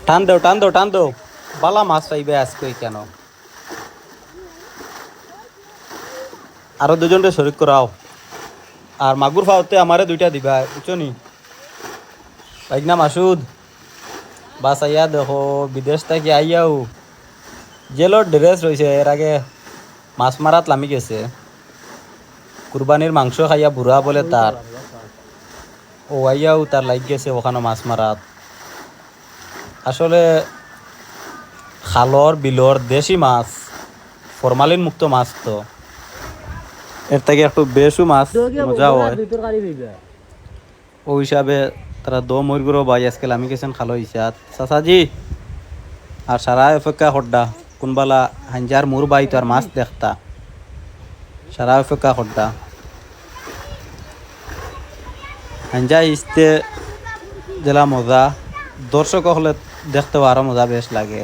টান দেও টান দেও টান দেও, বালা মাছ পাইবে আজকে কেন। আরো দুজনকে শরিক করাও, আর মাগুর ফাওতে আমারে দুইটা দিবা, বুঝছো নি? বাইকনা মাসুদ, বাস আইয়া দেখো বিদেশ থেকে আইয়াও জেলোর ড্রেস রয়েছে, এর আগে মাছ মারাত লামি গেছে, কুরবানির মাংস খাইয়া বুড়া বলে তার, ও আইয়াও তার লাগ গেছে ওখানে মাছ মারাত। আসলে খালর বিলর দেশি মাছ, ফরমালিন মুক্ত মাছ, তো এর থেকে একটু বেশু মাছ মজা হয়। ওই হিসাবে তারা ময়ূরগুলো বাই আজকাল আমি গেছেন খালো হিসাব চাচাজি, আর সারা অপেক্ষা হড্ডা কোনবালা হাঞ্জার মুর বাই তো আর মাছ দেখতা, সারা অপেক্ষা হড্ডা হাঞ্জা ইসতে জেলা মজা, দর্শক হলে দেখতেও আরো মজা বেশ লাগে।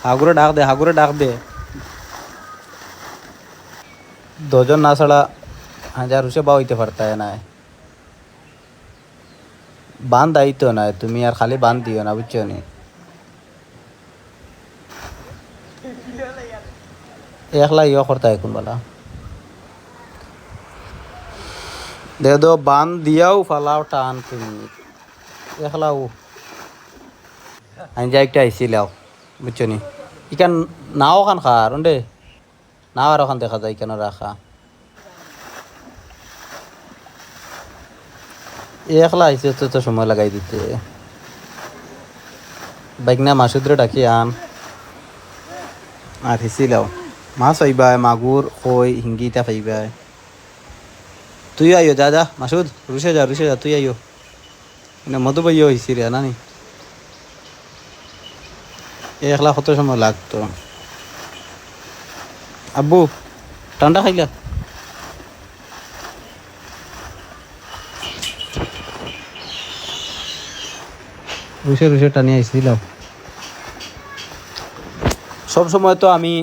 হাগুরে ডাক দে, হাগুরে ডাক দে, দুজন না ছাড়া হাজার হুসে বা হইতে পারতা না, বান দায়িত্ব নাই, তুমি আর খালি বান দিও না, বুঝছো নি? একলা ইয়ে করতা এখন বলা দে দো, বান দিয়াও ফালাও টান তুমি একলাও আইন যা একটা আইসিলাও, বুঝছো নি? ইখান নাও খান খার দে, নাও আর ওখান দেখা যায় কেন রাখা, একলা আইসে তো সময় লাগাই দিতে। বাইক না মাসুদরে ডাকি আন আর হিসিলাও, মাছ পাইবাই মাগুর কই হিঙ্গিটা পাইবাই। তুই আইও, যা যা মাসুদ, রুশে যা তুই আইও, মানে মধু পাইও হিসি রে নানি, একলা কত সময় লাগতো। আব্বু ঠান্ডা খাইলা? রুশে টানি আইসিলাম। সব সময় তো আমি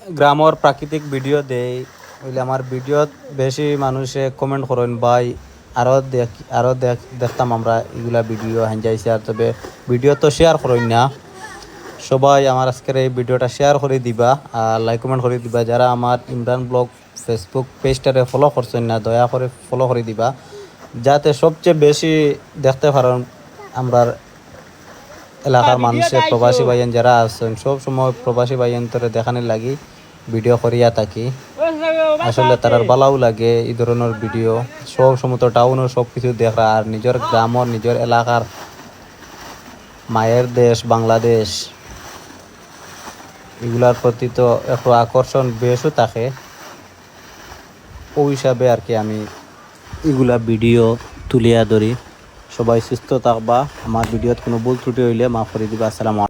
গ্রামের প্রাকৃতিক ভিডিও দেই, বলে আমার ভিডিওত বেশি মানুষে কমেন্ট করেন ভাই আরও দেখতাম আমরা এগুলা ভিডিও হাঞ্জাইছে, আর তবে ভিডিও তো শেয়ার করেন না সবাই। আমার আজকের এই ভিডিওটা শেয়ার করে দিবা আর লাইক কমেন্ট করে দিবা। যারা আমার ইমরান ব্লগ ফেসবুক পেজটারে ফলো করছেন না, দয়া করে ফলো করে দিবা, যাতে সবচেয়ে বেশি দেখতে পারেন আমরা এলাকার মানুষের প্রবাসী ভাইয়েন যারা আছেন। সব সময় প্রবাসী ভাইয়েন তোরে দেখানোর লাগি ভিডিও করিয়া থাকি, আসলে তারার বালাও লাগে এই ধরনের ভিডিও। সব সময় তো টাউনের সব কিছু দেখা, আর নিজের গ্রামের নিজের এলাকার মায়ের দেশ বাংলাদেশ এগুলার প্রতি তো একটু আকর্ষণ বেশও থাকে, ওই হিসাবে আর কি আমি এগুলা ভিডিও তুলিয়া ধরি। সবাই সুস্থ থাকবা, আমার ভিডিওত কোনো ভুল ত্রুটি হইলে মাফ করে দিবা। আসসালামু আলাইকুম।